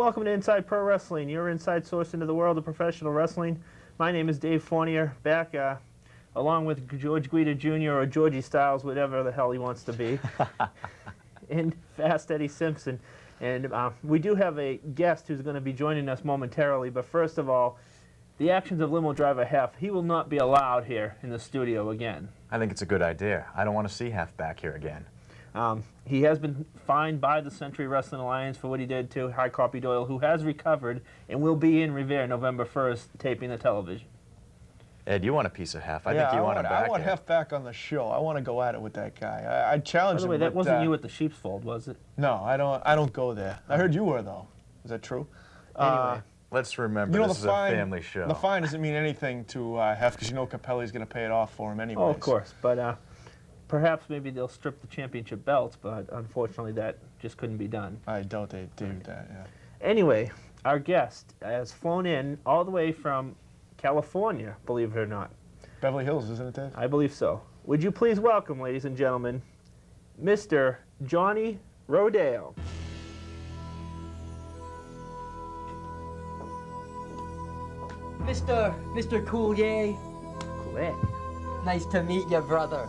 Welcome to Inside Pro Wrestling, your inside source into the world of professional wrestling. My name is Dave Fournier, back along with George Guida Jr. or Georgie Styles, whatever the hell he wants to be, and Fast Eddie Simpson. And we do have a guest who's going to be joining us momentarily, but first of all, the actions of limo driver Hef, he will not be allowed here in the studio again. I think it's a good idea. I don't want to see Hef back here again. He has been fined by the Century Wrestling Alliance for what he did to High Copy Doyle, who has recovered and will be in Revere November 1st taping the television. Ed, you want a piece of Hef. I think you want him back. I want Hef back on the show. I want to go at it with that guy. I challenge him. By the way, that wasn't you at the Sheep's Fold, was it? No, I don't go there. I heard you were, though. Is that true? Anyway. Let's remember, this is a family show. The fine doesn't mean anything to Hef because you know Capelli's going to pay it off for him anyway. Oh, of course. But perhaps maybe they'll strip the championship belts, but unfortunately that just couldn't be done. I doubt they do that, yeah. Anyway, our guest has flown in all the way from California, believe it or not. Beverly Hills, isn't it, Dave? I believe so. Would you please welcome, ladies and gentlemen, Mr. Johnny Rodeo. Mr. Coulier, Click. nice to meet you, brother.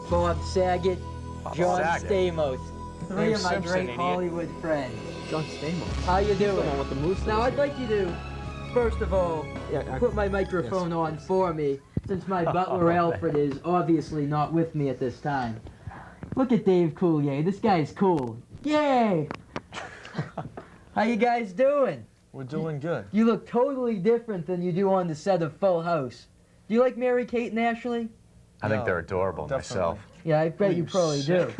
Bob Saget, John Saget. Stamos, three of my Simpson, great idiot. Hollywood friends. John Stamos. How you The one doing? with the moose. Now I'd like you to, first of all, put my microphone on for me, since my butler Alfred is obviously not with me at this time. Look at Dave Coulier. This guy's cool. Yay! How you guys doing? We're doing good. You look totally different than you do on the set of Full House. Do you like Mary-Kate and Ashley? I think No, they're adorable definitely. myself. Yeah, I bet you you probably do.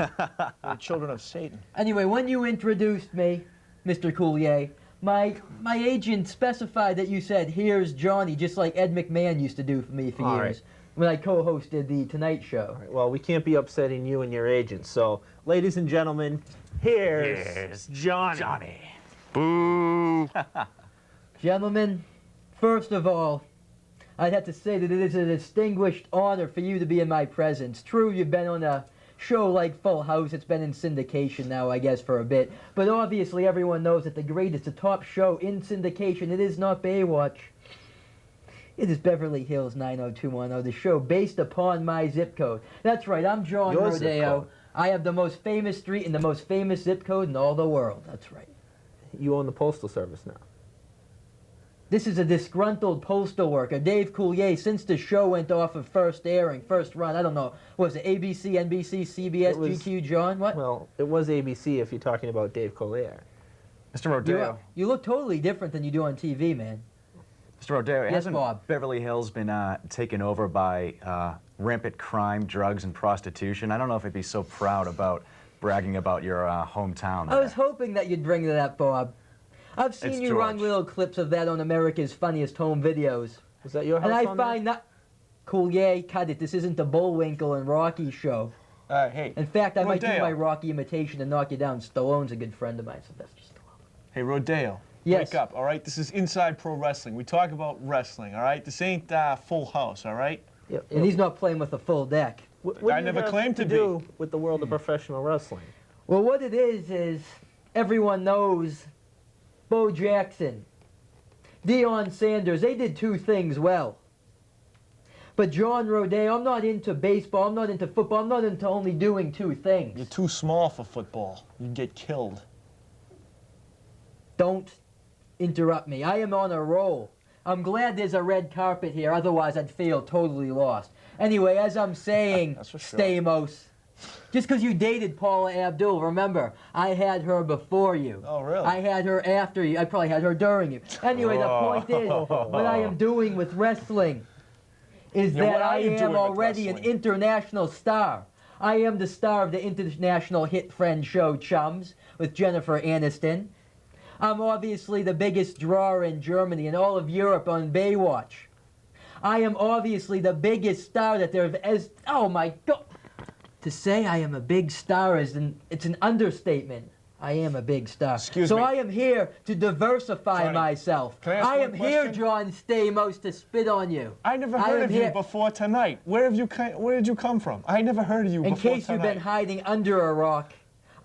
We're children of Satan. Anyway, when you introduced me, Mr. Coulier, my agent specified that you said, "Here's Johnny," just like Ed McMahon used to do for me for All years right. when I co-hosted The Tonight Show. All right, well, we can't be upsetting you and your agent. So, ladies and gentlemen, here's Johnny. Boo! Gentlemen, first of all, I'd have to say that it is a distinguished honor for you to be in my presence. True, you've been on a show like Full House. It's been in syndication now, I guess, for a bit. But obviously everyone knows that the greatest, the top show in syndication, it is not Baywatch. It is Beverly Hills 90210, the show based upon my zip code. That's right, I'm John Your zip Rodeo. code. I have the most famous street and the most famous zip code in all the world. That's right. You own the Postal Service now. This is a disgruntled postal worker, Dave Coulier, since the show went off of first airing, first run, I don't know, what was it ABC, NBC, CBS, It was- GQ, John, what? Well, it was ABC if you're talking about Dave Collier. Mr. Rodeo. You look totally different than you do on TV, man. Mr. Rodeo, Yes, hasn't Bob. Beverly Hills been taken over by rampant crime, drugs, and prostitution? I don't know if I'd be so proud about bragging about your hometown I was there. hoping that you'd bring that up, Bob. I've seen It's you run George. little clips of that on America's Funniest Home Videos. Was that your house And I on there? find that... Coulier, cut it. This isn't the Bullwinkle and Rocky show. Hey, In fact, I might do Rodeo. my Rocky imitation and knock you down. Stallone's a good friend of mine, so that's just Stallone. Hey, Rodeo. Yes. Wake up, all right? This is Inside Pro Wrestling. We talk about wrestling, all right? This ain't Full House, all right? Yep. And he's not playing with a full deck. What I do you never have claimed to be. do with the world of professional wrestling? Well, what it is everyone knows Bo Jackson, Deion Sanders, they did two things well. But John Rodeo, I'm not into baseball, I'm not into football, I'm not into only doing two things. You're too small for football. You'd get killed. Don't interrupt me. I am on a roll. I'm glad there's a red carpet here, otherwise I'd feel totally lost. Anyway, as I'm saying, That's for sure. Stamos, just because you dated Paula Abdul, remember, I had her before you. Oh, really? I had her after you. I probably had her during you. Anyway, the point is, what I am doing with wrestling is Yeah, that what are I you doing am with already an wrestling? international star. I am the star of the international hit friend show Chums with Jennifer Aniston. I'm obviously the biggest drawer in Germany and all of Europe on Baywatch. I am obviously the biggest star that there is. Oh my God! To say I am a big star it's an understatement. I am a big star. Excuse so me. I am here to diversify Johnny, myself. can I ask I one am here, question? John Stamos, to spit on you. I never I heard am of you here- before tonight. Where did you come from? I never heard of you In before case you've tonight. been hiding under a rock,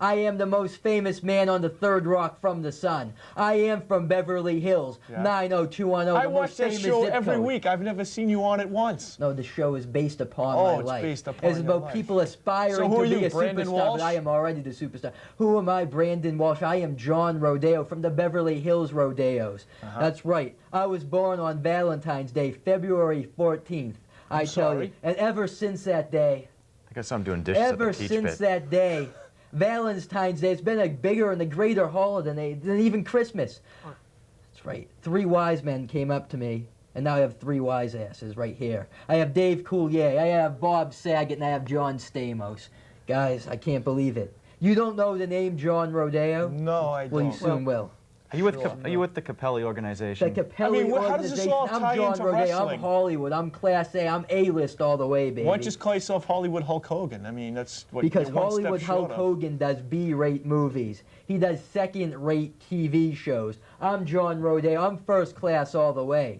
I am the most famous man on the third rock from the sun. I am from Beverly Hills, Yeah. 90210. I the watch most that famous show zip every code. week. I've never seen you on it once. No, the show is based upon Oh, my it's life. based upon It's your about life. people aspiring So who to are be you, a Brandon superstar, Walsh? but I am already the superstar. Who am I, Brandon Walsh? I am John Rodeo from the Beverly Hills Rodeos. That's right. I was born on Valentine's Day, February 14th. I tell you. sorry. And ever since that day, I guess I'm doing dishes at ever the Peach since Pit. that day, Valentine's Day, it's been a bigger and a greater holiday than even Christmas. That's right. 3 wise men came up to me, and now I have 3 wise asses right here. I have Dave Coulier, I have Bob Saget, and I have John Stamos. Guys, I can't believe it. You don't know the name John Rodeo? No, I Well, you don't. soon will. Are you with Sure. Are you with the Capelli The organization? Capelli I mean, how does this organization. all I'm tie John into Rodeo. wrestling? I'm Hollywood. I'm Class A. I'm A-list all the way, baby. Why don't you just call yourself Hollywood Hulk Hogan? I mean, that's what Because you're one step Hollywood short Hulk of. Hogan does B-rate movies. He does second-rate TV shows. I'm John Rodeo. I'm first class all the way.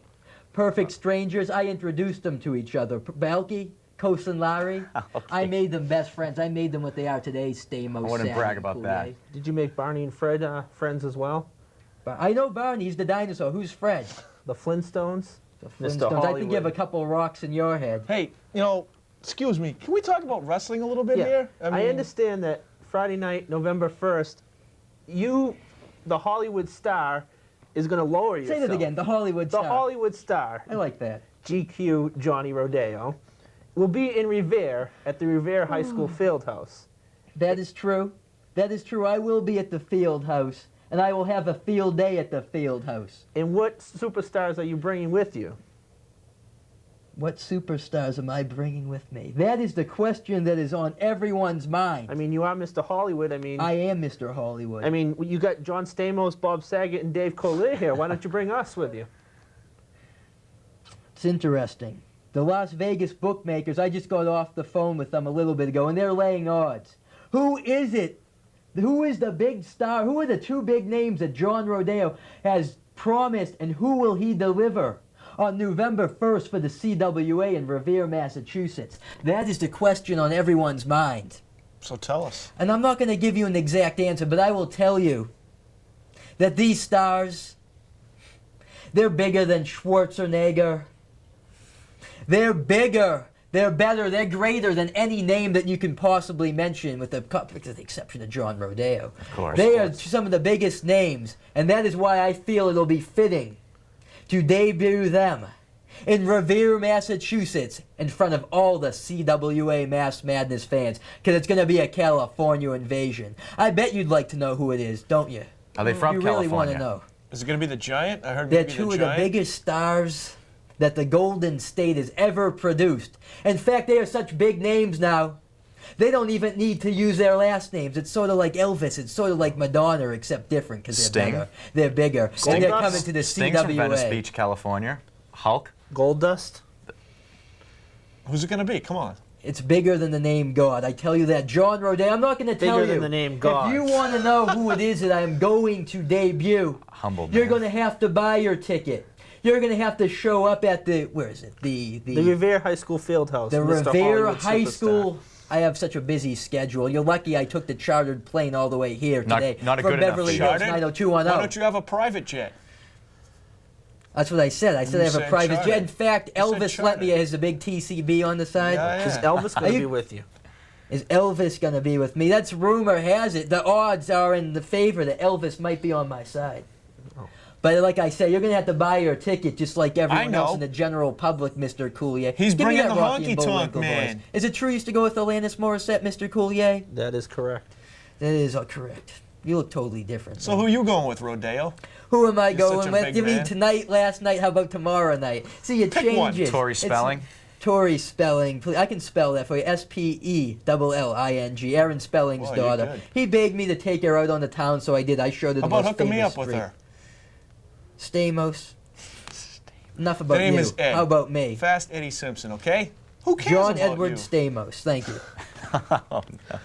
Perfect strangers, I introduced them to each other. Belky, Kos and Larry, I made them best friends. I made them what they are today, Stamos. I wouldn't Saget, brag about that. Coulier. Did you make Barney and Fred friends as well? But I know Barney, he's the dinosaur. Who's Fred? The Flintstones? The Mr. Flintstones. I Hollywood. think you have a couple rocks in your head. Hey, excuse me. Can we talk about wrestling a little bit here? I understand that Friday night, November 1st, you, the Hollywood star, is going to lower yourself. Say that again, the Hollywood The star. Hollywood star, I like that. GQ Johnny Rodeo, will be in Revere at the Revere High School Field House. That is true. That is true. I will be at the field house, and I will have a field day at the field house. And what superstars are you bringing with you? What superstars am I bringing with me? That is the question that is on everyone's mind. I mean, you are Mr. Hollywood. I am Mr. Hollywood. mean, you got John Stamos, Bob Saget, and Dave Coulier here. Why don't you bring us with you? It's interesting. The Las Vegas bookmakers, I just got off the phone with them a little bit ago, and they're laying odds. Who is it? Who is the big star? Who are the 2 big names that John Rodeo has promised, and who will he deliver on November 1st for the CWA in Revere, Massachusetts? That is the question on everyone's mind. So tell us. And I'm not going to give you an exact answer, but I will tell you that these stars, they're bigger than Schwarzenegger. They're bigger, they're better, they're greater than any name that you can possibly mention, with the exception of John Rodeo. Of course. They are some of the biggest names, and that is why I feel it'll be fitting to debut them in Revere, Massachusetts, in front of all the CWA Mass Madness fans, because it's going to be a California invasion. I bet you'd like to know who it is, don't you? Are they from You really want to California? know. Is it going to be the Giant? I heard They're maybe 2 the of the Giant. biggest stars that the Golden State has ever produced. In fact, they are such big names now, they don't even need to use their last names. It's sort of like Elvis. It's sort of like Madonna, except different because they're Sting? better. They're bigger. Sting And they're Dust? coming to the Sting's from Venice CWA. Beach, California. Hulk? Gold Dust? Who's it going to be? Come on. It's bigger than the name God. I tell you that. John Rodeo, I'm not going to tell you. Bigger than the name God. If you want to know who it is that I am going to debut, Humble you're man. going to have to buy your ticket. You're going to have to show up at the, where is it? The Revere High School Field House. The Mr. Revere Hollywood High superstar. School. I have such a busy schedule. You're lucky I took the chartered plane all the way here Not- today not a from good enough Beverly for Hills you. Why 90210. don't you have a private jet? That's what I said. I said I You have a said private jet. chartered. In fact, You said Elvis let me. chartered. Has a big TCB on the side. Yeah, Is yeah. Elvis going Are to you- be with you? Is Elvis going to be with me? That's rumor has it. The odds are in the favor that Elvis might be on my side. Oh. But like I said, you're going to have to buy your ticket just like everyone else know. in the general public, Mr. Coulier. He's Give me bringing that the Rocky and honky-tonk, Bullwinkle man. voice. Is it true you used to go with Alanis Morissette, Mr. Coulier? That is correct. That is correct. You look totally different. So who you going with, Rodeo? Who am I You're going such a with? big You mean man. tonight, last night? How about tomorrow night? See, it Pick one. changes. Tori It's- Spelling? Tori Spelling. Please, I can spell that for you. Spelling. Aaron Spelling's Wow, you're daughter. good. He begged me to take her out on the town, so I did. I showed her How the about most hooking me famous up with street. her? Stamos. Enough about Her name you. is Ed. How about me? Fast Eddie Simpson, okay? Who cares John about Edward you? Stamos. Thank you.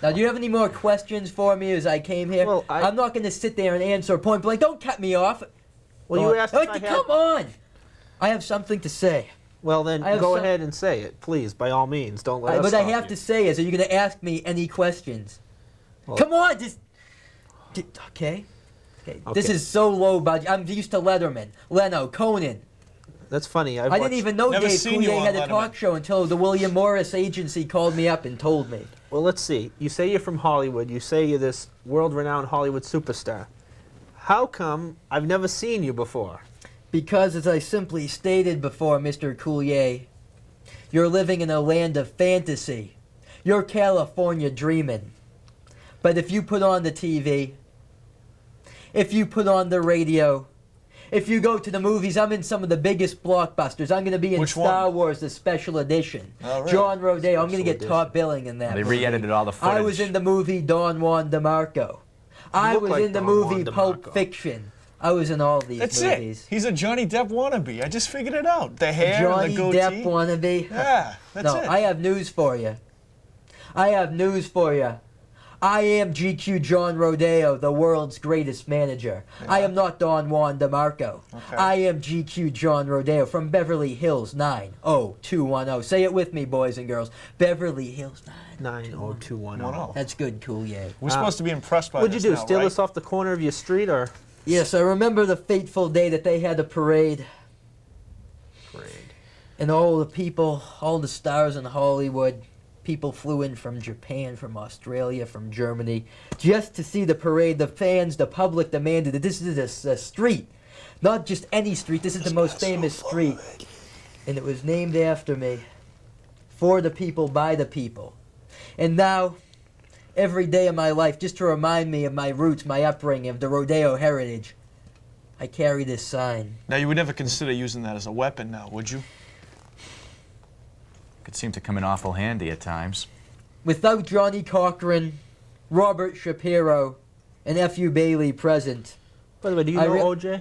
Now, do you have any more questions for me as I came here? Well, I'm not going to sit there and answer point blank. Don't cut me off. Well, Go you on. asked if I Come had... on. I have something to say. Well, then I have go some- ahead and say it, please, by all means. Don't let us But I stop have you. to say is, are you going to ask me any questions? Come on, just. Okay. This Okay. is so low budget. I'm used to Letterman, Leno, Conan. That's funny. I didn't even know Never Dave seen you Coulier on had a Letterman. talk show until the William Morris agency called me up and told me. Well, let's see. You say you're from Hollywood. You say you're this world-renowned Hollywood superstar. How come I've never seen you before? Because, as I simply stated before, Mr. Coulier, you're living in a land of fantasy. You're California dreaming. But if you put on the TV, if you put on the radio, if you go to the movies, I'm in some of the biggest blockbusters. I'm going to be in Which Star one? Wars, the special edition. Oh, really? John Rodeo. I'm going to get Special top billing in that They movie. re-edited all the footage. I was in the movie Don Juan DeMarco. I look was like in the Don movie Juan Pulp DeMarco. Fiction. I was in all these That's movies. it. He's a Johnny Depp wannabe. I just figured it out. The hair Johnny and the goatee. Depp wannabe. Yeah, that's No, it. I have news for you. I have news for you. I am GQ John Rodeo, the world's greatest manager. I am not Don Juan DeMarco. Okay. I am GQ John Rodeo from Beverly Hills 90210. Say it with me, boys and girls. Beverly Hills 90210. 1-0. That's good, cool, yeah. We're supposed to be impressed by What'd you this do? now, Steal right? us off the corner of your street, or? Yes, I remember the fateful day that they had a parade. And all the people, all the stars in Hollywood, people flew in from Japan, from Australia, from Germany, just to see the parade. The fans, the public demanded that this is a street, not just any street. This is the most famous street. And it was named after me, for the people, by the people. And now, every day of my life, just to remind me of my roots, my upbringing, of the rodeo heritage, I carry this sign. Now, you would never consider using that as a weapon now, would you? Could seem to come in awful handy at times. Without Johnny Cochran, Robert Shapiro, and F.U. Bailey present, By the way, do you I know re- OJ?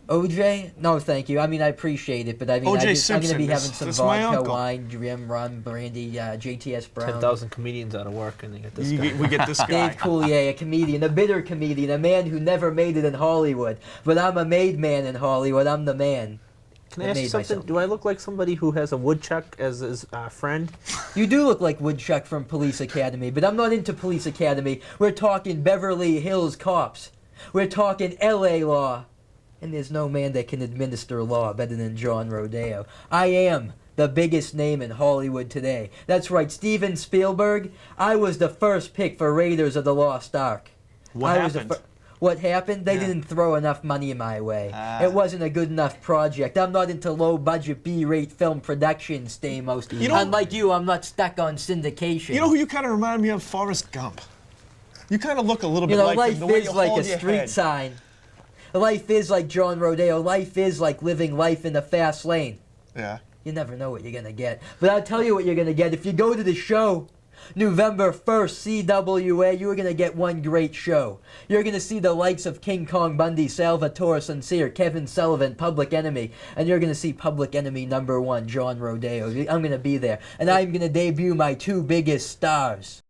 OJ? No, thank you. I mean, I appreciate it, but I mean, O.J. I'm going to Simpson, be having that's- some that's my vodka, uncle. wine, Jim, rum, brandy, JTS Brown. 10,000 comedians out of work, and they get this guy. We get this guy. Dave Coulier, a comedian, a bitter comedian, a man who never made it in Hollywood. But I'm a made man in Hollywood. I'm the man. Can I ask you made something? myself. Do I look like somebody who has a woodchuck as his friend? You do look like Woodchuck from Police Academy, but I'm not into Police Academy. We're talking Beverly Hills cops. We're talking L.A. law. And there's no man that can administer law better than John Rodeo. I am the biggest name in Hollywood today. That's right, Steven Spielberg. I was the first pick for Raiders of the Lost Ark. What I was the happened? What happened? They Yeah. didn't throw enough money my way. Ah. It wasn't a good enough project. I'm not into low-budget B-rate film production, Stamos. You know- Unlike you, I'm not stuck on syndication. You know who you kind of remind me of? Forrest Gump. You kind of look a little bit You know, like life him, the way is you like hold a your street head. sign. Life is like John Rodeo. Life is like living life in the fast lane. Yeah. You never know what you're going to get. But I'll tell you what you're going to get. If you go to the show, November 1st, CWA, you're going to get one great show. You're going to see the likes of King Kong Bundy, Salvatore Sincere, Kevin Sullivan, Public Enemy, and you're going to see Public Enemy #1, John Rodeo. I'm going to be there. And I'm going to debut my two biggest stars.